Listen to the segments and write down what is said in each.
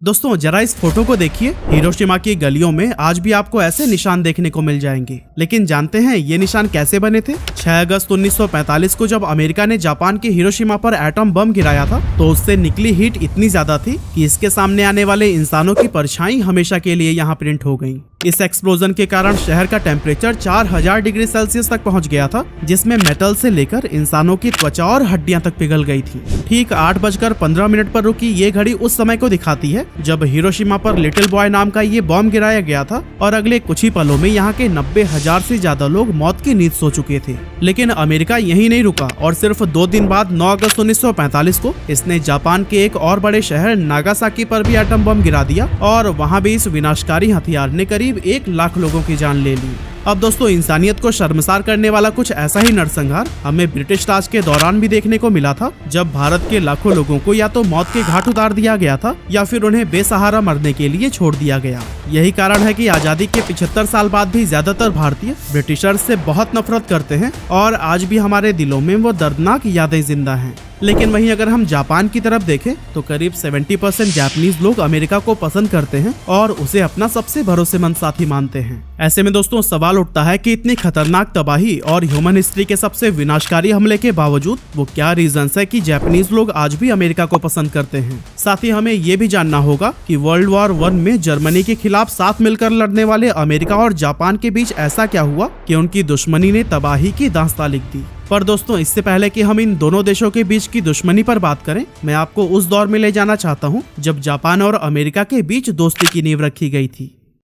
दोस्तों जरा इस फोटो को देखिए। हिरोशिमा की गलियों में आज भी आपको ऐसे निशान देखने को मिल जाएंगे। लेकिन जानते हैं ये निशान कैसे बने थे? 6 अगस्त 1945 को जब अमेरिका ने जापान के हिरोशिमा पर एटम बम गिराया था तो उससे निकली हीट इतनी ज्यादा थी कि इसके सामने आने वाले इंसानों की परछाई हमेशा के लिए यहाँ प्रिंट हो गयी। इस एक्सप्लोजन के कारण शहर का टेम्परेचर 4000 डिग्री सेल्सियस तक पहुँच गया था, जिसमें मेटल से लेकर इंसानों की त्वचा और हड्डियां तक पिघल गई थी। ठीक 8:15 पर रुकी ये घड़ी उस समय को दिखाती है जब हिरोशिमा पर लिटिल बॉय नाम का ये बॉम्ब गिराया गया था और अगले कुछ ही पलों में यहाँ के 90,000 से ज्यादा लोग मौत की नींद सो चुके थे। लेकिन अमेरिका यही नहीं रुका और सिर्फ 2 दिन बाद 9 अगस्त 1945 को इसने जापान के एक और बड़े शहर नागासाकी पर भी एटम बम गिरा दिया और वहाँ भी इस विनाशकारी हथियार ने करीब 1 लाख लोगों की जान ले ली। अब दोस्तों इंसानियत को शर्मसार करने वाला कुछ ऐसा ही नरसंहार हमें ब्रिटिश राज के दौरान भी देखने को मिला था, जब भारत के लाखों लोगों को या तो मौत के घाट उतार दिया गया था या फिर उन्हें बेसहारा मरने के लिए छोड़ दिया गया। यही कारण है कि आजादी के 75 साल बाद भी ज्यादातर भारतीय ब्रिटिशर्स से बहुत नफरत करते हैं और आज भी हमारे दिलों में वो दर्दनाक यादें जिंदा हैं। लेकिन वहीं अगर हम जापान की तरफ देखें तो करीब 70% जापानीज लोग अमेरिका को पसंद करते हैं और उसे अपना सबसे भरोसेमंद साथी मानते हैं। ऐसे में दोस्तों सवाल उठता है कि इतनी खतरनाक तबाही और ह्यूमन हिस्ट्री के सबसे विनाशकारी हमले के बावजूद वो क्या रीजंस है कि जापानीज लोग आज भी अमेरिका को पसंद करते हैं। साथ ही हमें ये भी जानना होगा कि वर्ल्ड वॉर 1 में जर्मनी के खिलाफ साथ मिलकर लड़ने वाले अमेरिका और जापान के बीच ऐसा क्या हुआ कि उनकी दुश्मनी ने तबाही की दास्तां लिख दी। पर दोस्तों इससे पहले कि हम इन दोनों देशों के बीच की दुश्मनी पर बात करें, मैं आपको उस दौर में ले जाना चाहता हूं जब जापान और अमेरिका के बीच दोस्ती की नींव रखी गई थी।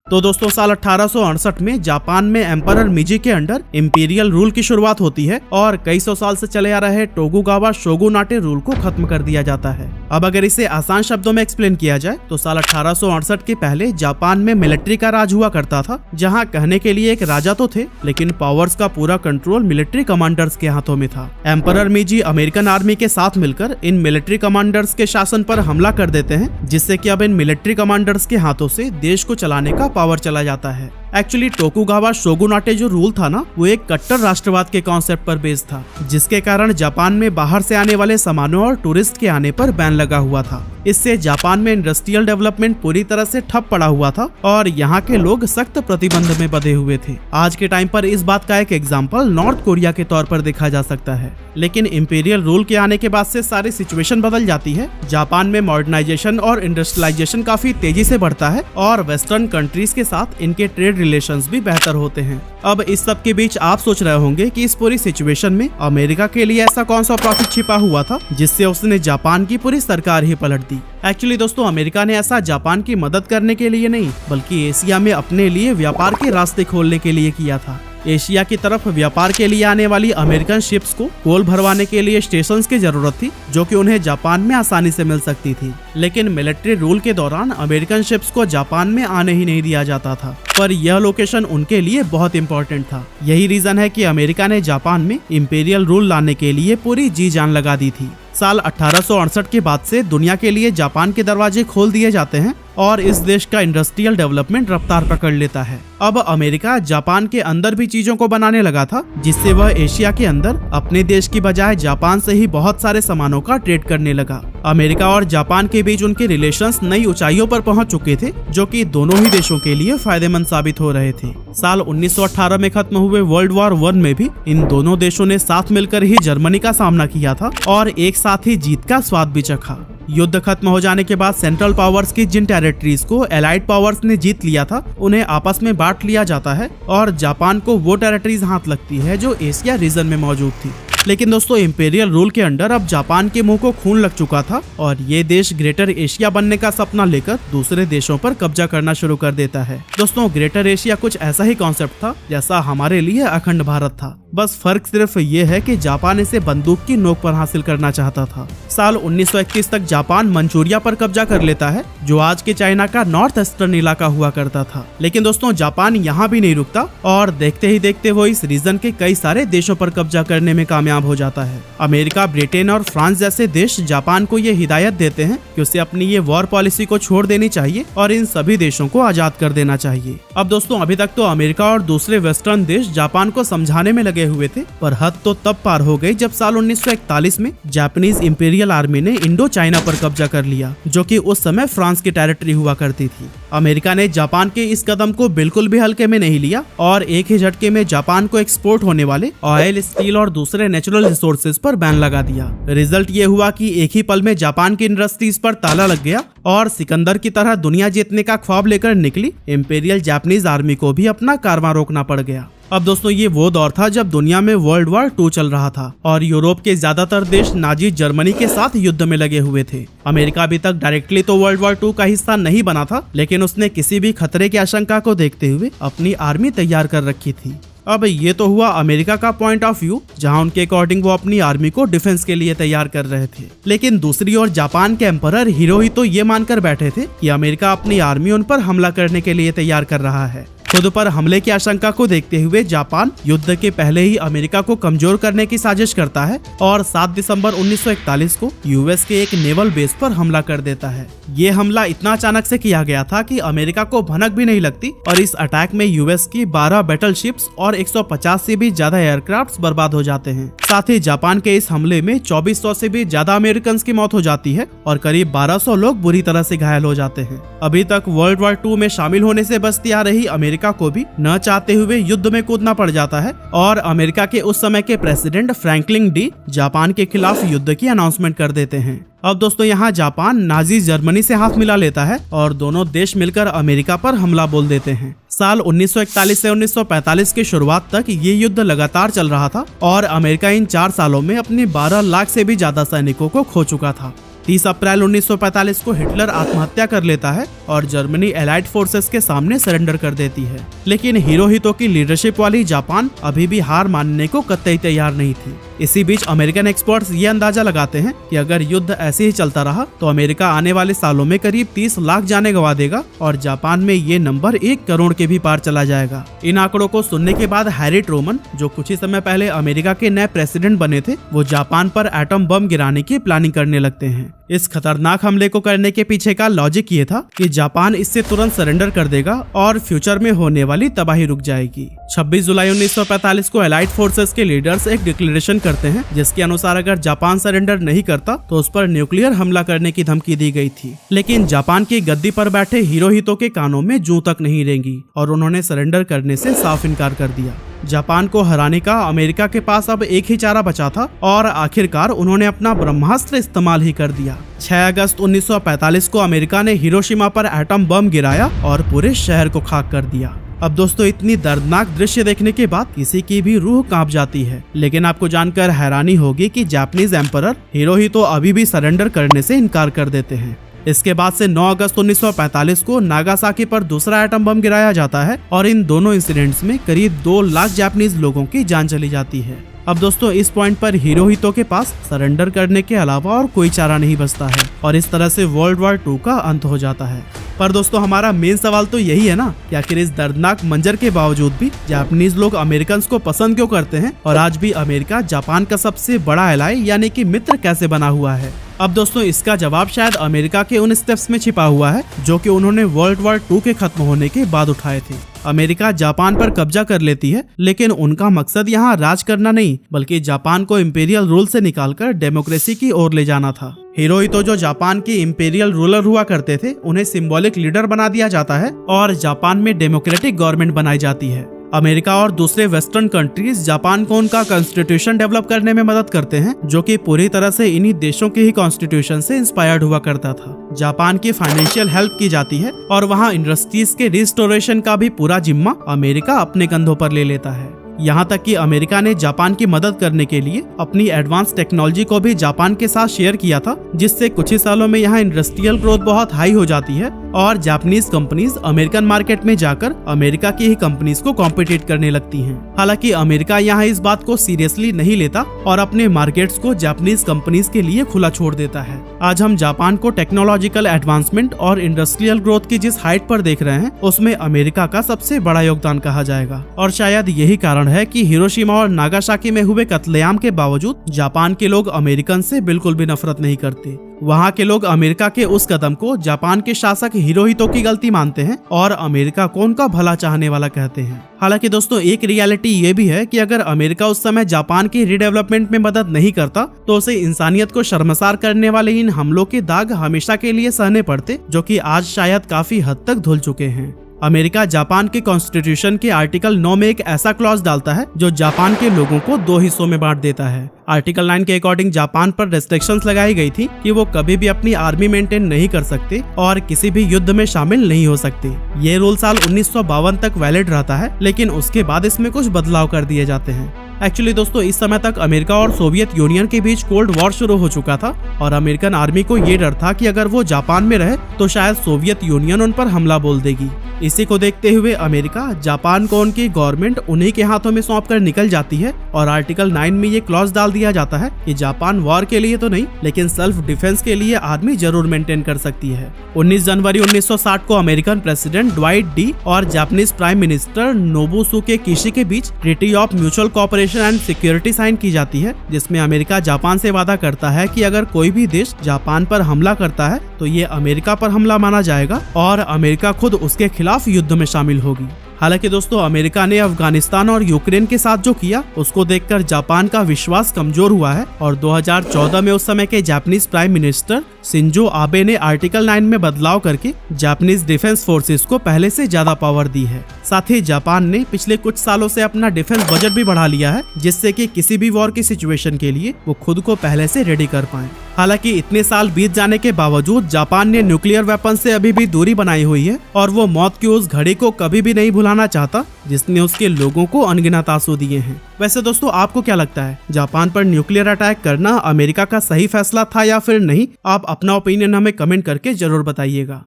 तो दोस्तों साल 1868 में जापान में एम्परर मीजी के अंडर इंपीरियल रूल की शुरुआत होती है और कई सौ साल से चले आ रहे टोकुगावा शोगुनाटे रूल को खत्म कर दिया जाता है। अब अगर इसे आसान शब्दों में एक्सप्लेन किया जाए तो साल 1868 के पहले जापान में मिलिट्री का राज हुआ करता था, जहां कहने के लिए एक राजा तो थे लेकिन पावर्स का पूरा कंट्रोल मिलिट्री कमांडर्स के हाथों में था। एम्परर मीजी अमेरिकन आर्मी के साथ मिलकर इन मिलिट्री कमांडर्स के शासन पर हमला कर देते हैं, जिससे कि अब इन मिलिट्री कमांडर्स के हाथों से देश को चलाने का पावर चला जाता है। एक्चुअली टोकुगावा शोगुनाटे जो रूल था ना, वो एक कट्टर राष्ट्रवाद के कॉन्सेप्ट पर बेस्ड था, जिसके कारण जापान में बाहर से आने वाले सामानों और टूरिस्ट के आने पर बैन लगा हुआ था। इससे जापान में इंडस्ट्रियल डेवलपमेंट पूरी तरह से ठप पड़ा हुआ था और यहाँ के लोग सख्त प्रतिबंध में बंधे हुए थे। आज के टाइम पर इस बात का एक एग्जाम्पल नॉर्थ कोरिया के तौर पर देखा जा सकता है। लेकिन इंपीरियल रूल के आने के बाद से सारी सिचुएशन बदल जाती है। जापान में मॉडर्नाइजेशन और इंडस्ट्रियलाइजेशन काफी तेजी से बढ़ता है और वेस्टर्न कंट्रीज के साथ इनके ट्रेड रिलेशंस भी बेहतर होते हैं। अब इस सब के बीच आप सोच रहे होंगे कि इस पूरी सिचुएशन में अमेरिका के लिए ऐसा कौन सा प्रॉफिट छिपा हुआ था जिससे उसने जापान की पूरी सरकार ही पलट दी। एक्चुअली दोस्तों अमेरिका ने ऐसा जापान की मदद करने के लिए नहीं बल्कि एशिया में अपने लिए व्यापार के रास्ते खोलने के लिए किया था। एशिया की तरफ व्यापार के लिए आने वाली अमेरिकन शिप्स को कोल भरवाने के लिए स्टेशंस की जरूरत थी, जो कि उन्हें जापान में आसानी से मिल सकती थी। लेकिन मिलिट्री रूल के दौरान अमेरिकन शिप्स को जापान में आने ही नहीं दिया जाता था, पर यह लोकेशन उनके लिए बहुत इंपॉर्टेंट था। यही रीजन है कि अमेरिका ने जापान में इंपीरियल रूल लाने के लिए पूरी जी जान लगा दी थी। साल 1868 के बाद से दुनिया के लिए जापान के दरवाजे खोल दिए जाते हैं और इस देश का इंडस्ट्रियल डेवलपमेंट रफ्तार पकड़ लेता है। अब अमेरिका जापान के अंदर भी चीजों को बनाने लगा था, जिससे वह एशिया के अंदर अपने देश की बजाय जापान से ही बहुत सारे सामानों का ट्रेड करने लगा। अमेरिका और जापान के बीच उनके रिलेशंस नई ऊंचाइयों पर पहुंच चुके थे, जो कि दोनों ही देशों के लिए फायदेमंद साबित हो रहे थे। साल 1918 में खत्म हुए वर्ल्ड वॉर 1 में भी इन दोनों देशों ने साथ मिलकर ही जर्मनी का सामना किया था और एक साथ ही जीत का स्वाद भी चखा। युद्ध खत्म हो जाने के बाद सेंट्रल पावर्स की जिन टेरिटरीज को एलाइड पावर्स ने जीत लिया था उन्हें आपस में बांट लिया जाता है और जापान को वो टेरिटरीज हाथ लगती है जो एशिया रीजन में मौजूद थी। लेकिन दोस्तों इंपीरियल रूल के अंडर अब जापान के मुंह को खून लग चुका था और ये देश ग्रेटर एशिया बनने का सपना लेकर दूसरे देशों पर कब्जा करना शुरू कर देता है। दोस्तों ग्रेटर एशिया कुछ ऐसा ही कॉन्सेप्ट था जैसा हमारे लिए अखंड भारत था, बस फर्क सिर्फ ये है कि जापान इसे बंदूक की नोक पर हासिल करना चाहता था। साल 1921 तक जापान मंचूरिया पर कब्जा कर लेता है, जो आज के चाइना का नॉर्थ ईस्टर्न इलाका हुआ करता था। लेकिन दोस्तों जापान यहाँ भी नहीं रुकता और देखते ही देखते वो इस रीजन के कई सारे देशों पर कब्जा करने में कामयाब हो जाता है। अमेरिका, ब्रिटेन और फ्रांस जैसे देश जापान को ये हिदायत देते हैं कि उसे अपनी ये वॉर पॉलिसी को छोड़ देनी चाहिए और इन सभी देशों को आजाद कर देना चाहिए। अब दोस्तों अभी तक तो अमेरिका और दूसरे वेस्टर्न देश जापान को समझाने में लगे हुए थे, पर हद तो तब पार हो गई जब साल 1941 में जापानीज इंपीरियल आर्मी ने इंडो चाइना पर कब्जा कर लिया, जो कि उस समय फ्रांस फ्रांस की टेरिटरी हुआ करती थी। अमेरिका ने जापान के इस कदम को बिल्कुल भी हल्के में नहीं लिया और एक ही झटके में जापान को एक्सपोर्ट होने वाले ऑयल, स्टील और दूसरे नेचुरल रिसोर्सेज पर बैन लगा दिया। रिजल्ट ये हुआ कि एक ही पल में जापान की इंडस्ट्रीज पर ताला लग गया और सिकंदर की तरह दुनिया जीतने का ख्वाब लेकर निकली इंपीरियल जापानीज आर्मी को भी अपना कारवां रोकना पड़ गया। अब दोस्तों ये वो दौर था जब दुनिया में वर्ल्ड वॉर 2 चल रहा था और यूरोप के ज्यादातर देश नाजी जर्मनी के साथ युद्ध में लगे हुए थे। अमेरिका अभी तक डायरेक्टली तो वर्ल्ड वॉर 2 का हिस्सा नहीं बना था, लेकिन उसने किसी भी खतरे की आशंका को देखते हुए अपनी आर्मी तैयार कर रखी थी। अब ये तो हुआ अमेरिका का पॉइंट ऑफ व्यू, जहां उनके अकॉर्डिंग वो अपनी आर्मी को डिफेंस के लिए तैयार कर रहे थे। लेकिन दूसरी ओर जापान के एम्परर हिरोहितो ये मानकर बैठे थे कि अमेरिका अपनी आर्मी उन पर हमला करने के लिए तैयार कर रहा है। खुद पर हमले की आशंका को देखते हुए जापान युद्ध के पहले ही अमेरिका को कमजोर करने की साजिश करता है और 7 दिसंबर 1941 को यूएस के एक नेवल बेस पर हमला कर देता है। ये हमला इतना अचानक से किया गया था कि अमेरिका को भनक भी नहीं लगती और इस अटैक में यूएस की 12 बैटलशिप्स और 150 से भी ज्यादा एयरक्राफ्ट बर्बाद हो जाते हैं। साथ ही जापान के इस हमले में 2400 से भी ज्यादा अमेरिकन की मौत हो जाती है और करीब 1200 लोग बुरी तरह से घायल हो जाते हैं। अभी तक वर्ल्ड वॉर 2 में शामिल होने से बचती आ रही अमेरिका को भी न चाहते हुए युद्ध में कूदना पड़ जाता है और अमेरिका के उस समय के प्रेसिडेंट फ्रैंकलिन डी जापान के खिलाफ युद्ध की अनाउंसमेंट कर देते हैं। अब दोस्तों यहाँ जापान नाजी जर्मनी से हाथ मिला लेता है और दोनों देश मिलकर अमेरिका पर हमला बोल देते हैं। साल 1941 से 1945 की शुरुआत तक ये युद्ध लगातार चल रहा था और अमेरिका इन 4 सालों में अपने 12 लाख से भी ज्यादा सैनिकों को खो चुका था। 30 अप्रैल 1945 को हिटलर आत्महत्या कर लेता है और जर्मनी एलाइड फोर्सेस के सामने सरेंडर कर देती है। लेकिन हिरोहितो की लीडरशिप वाली जापान अभी भी हार मानने को कतई तैयार नहीं थी। इसी बीच अमेरिकन एक्सपर्ट्स ये अंदाजा लगाते हैं कि अगर युद्ध ऐसे ही चलता रहा तो अमेरिका आने वाले सालों में करीब 30 लाख जाने गंवा देगा और जापान में ये नंबर 1 करोड़ के भी पार चला जाएगा। इन आंकड़ों को सुनने के बाद हैरी ट्रूमन, जो कुछ ही समय पहले अमेरिका के नए प्रेसिडेंट बने थे, वो जापान पर एटम बम गिराने की प्लानिंग करने लगते हैं। इस खतरनाक हमले को करने के पीछे का लॉजिक ये था कि जापान इससे तुरंत सरेंडर कर देगा और फ्यूचर में होने वाली तबाही रुक जाएगी। 26 जुलाई 1945 को एलाइड फोर्सेस के लीडर्स एक डिक्लेरेशन करते हैं जिसके अनुसार अगर जापान सरेंडर नहीं करता तो उस पर न्यूक्लियर हमला करने की धमकी दी गई थी। लेकिन जापान की गद्दी पर बैठे हिरोहितो के कानों में जूं तक नहीं रेंगी और उन्होंने सरेंडर करने से साफ इनकार कर दिया। जापान को हराने का अमेरिका के पास अब एक ही चारा बचा था और आखिरकार उन्होंने अपना ब्रह्मास्त्र इस्तेमाल ही कर दिया। 6 अगस्त 1945 को अमेरिका ने हिरोशिमा पर एटम बम गिराया और पूरे शहर को खाक कर दिया। अब दोस्तों इतनी दर्दनाक दृश्य देखने के बाद किसी की भी रूह कांप जाती है, लेकिन आपको जानकर हैरानी होगी कि जापानीज एम्परर हिरोहितो अभी भी सरेंडर करने से इनकार कर देते हैं। इसके बाद से 9 अगस्त 1945 को नागासाकी पर दूसरा एटम बम गिराया जाता है और इन दोनों इंसिडेंट्स में करीब 2 लाख जापानीज लोगों की जान चली जाती है। अब दोस्तों इस पॉइंट पर हिरोहितो के पास सरेंडर करने के अलावा और कोई चारा नहीं बचता है और इस तरह से वर्ल्ड वॉर 2 का अंत हो जाता है। पर दोस्तों हमारा मेन सवाल तो यही है ना कि आखिर इस दर्दनाक मंजर के बावजूद भी जापानीज लोग अमेरिकन को पसंद क्यों करते हैं और आज भी अमेरिका जापान का सबसे बड़ा एलाय यानी कि मित्र कैसे बना हुआ है। अब दोस्तों इसका जवाब शायद अमेरिका के उन स्टेप्स में छिपा हुआ है जो कि उन्होंने वर्ल्ड वॉर 2 के खत्म होने के बाद उठाए थे। अमेरिका जापान पर कब्जा कर लेती है, लेकिन उनका मकसद यहाँ राज करना नहीं बल्कि जापान को इंपीरियल रूल से निकालकर डेमोक्रेसी की ओर ले जाना था। हिरोहितो जो जापान के इंपीरियल रूलर हुआ करते थे, उन्हें सिंबॉलिक लीडर बना दिया जाता है और जापान में डेमोक्रेटिक गवर्नमेंट बनाई जाती है। अमेरिका और दूसरे वेस्टर्न कंट्रीज जापान को उनका कॉन्स्टिट्यूशन डेवलप करने में मदद करते हैं, जो कि पूरी तरह से इन्हीं देशों के ही कॉन्स्टिट्यूशन से इंस्पायर्ड हुआ करता था। जापान की फाइनेंशियल हेल्प की जाती है और वहाँ इंडस्ट्रीज के रिस्टोरेशन का भी पूरा जिम्मा अमेरिका अपने कंधों पर ले लेता है। यहाँ तक कि अमेरिका ने जापान की मदद करने के लिए अपनी एडवांस टेक्नोलॉजी को भी जापान के साथ शेयर किया था, जिससे कुछ ही सालों में यहाँ इंडस्ट्रियल ग्रोथ बहुत हाई हो जाती है और जापानीज कंपनीज अमेरिकन मार्केट में जाकर अमेरिका की ही कंपनीज को कॉम्पिटिट करने लगती हैं। हालांकि अमेरिका यहाँ इस बात को सीरियसली नहीं लेता और अपने मार्केट्स को जापानीज कंपनीज के लिए खुला छोड़ देता है। आज हम जापान को टेक्नोलॉजिकल एडवांसमेंट और इंडस्ट्रियल ग्रोथ की जिस हाइट पर देख रहे हैं, उसमें अमेरिका का सबसे बड़ा योगदान कहा जाएगा और शायद यही कारण है कि हिरोशिमा और नागासाकी में हुए कत्लेआम के बावजूद जापान के लोग अमेरिकन से बिल्कुल भी नफरत नहीं करते। वहाँ के लोग अमेरिका के उस कदम को जापान के शासक हिरोहितो की गलती मानते हैं और अमेरिका को उनका भला चाहने वाला कहते हैं। हालांकि दोस्तों एक रियलिटी ये भी है कि अगर अमेरिका उस समय जापान की रीडेवलपमेंट में मदद नहीं करता तो उसे इंसानियत को शर्मसार करने वाले इन हमलों के दाग हमेशा के लिए सहने पड़ते, जो कि आज शायद काफी हद तक धुल चुके हैं। अमेरिका जापान के कॉन्स्टिट्यूशन के आर्टिकल 9 में एक ऐसा क्लॉज डालता है जो जापान के लोगों को 2 हिस्सों में बांट देता है। आर्टिकल 9 के अकॉर्डिंग जापान पर रेस्ट्रिक्शंस लगाई गई थी कि वो कभी भी अपनी आर्मी मेंटेन नहीं कर सकते और किसी भी युद्ध में शामिल नहीं हो सकते। ये रूल साल 1952 तक वैलिड रहता है, लेकिन उसके बाद इसमें कुछ बदलाव कर दिए जाते हैं। एक्चुअली दोस्तों इस समय तक अमेरिका और सोवियत यूनियन के बीच कोल्ड वॉर शुरू हो चुका था और अमेरिकन आर्मी को ये डर था कि अगर वो जापान में रहे तो शायद सोवियत यूनियन उन पर हमला बोल देगी। इसी को देखते हुए अमेरिका जापान को उनकी गवर्नमेंट उन्हीं के हाथों में सौंप कर निकल जाती है और आर्टिकल 9 में ये क्लॉज डाल दिया जाता है कि जापान वॉर के लिए तो नहीं लेकिन सेल्फ डिफेंस के लिए आर्मी जरूर मेंटेन कर सकती है। 19 जनवरी 1960 को अमेरिकन प्रेसिडेंट ड्वाइट डी और Japanese prime minister Nobusuke Kishi के बीच treaty of mutual cooperation and security sign की जाती है, जिसमें अमेरिका जापान से वादा करता है कि अगर कोई भी देश जापान पर हमला करता है तो ये अमेरिका पर हमला माना जाएगा और अमेरिका खुद उसके खिलाफ युद्ध में शामिल होगी। हालांकि दोस्तों अमेरिका ने अफगानिस्तान और यूक्रेन के साथ जो किया उसको देखकर जापान का विश्वास कमजोर हुआ है और 2014 में उस समय के Japanese prime minister Shinzo Abe ने आर्टिकल 9 में बदलाव करके जापानीज डिफेंस फोर्सेस को पहले से ज्यादा पावर दी है। साथ ही जापान ने पिछले कुछ सालों से अपना डिफेंस बजट भी बढ़ा लिया है, जिससे कि किसी भी वॉर की सिचुएशन के लिए वो खुद को पहले से रेडी कर पाए। हालांकि इतने साल बीत जाने के बावजूद जापान ने न्यूक्लियर वेपन से अभी भी दूरी बनाई हुई है और वो मौत की उस घड़ी को कभी भी नहीं भुलाना चाहता जिसने उसके लोगों को अनगिनत आंसू दिए हैं। वैसे दोस्तों आपको क्या लगता है, जापान पर न्यूक्लियर अटैक करना अमेरिका का सही फैसला था या फिर नहीं? आप अपना ओपिनियन हमें कमेंट करके जरूर बताइएगा।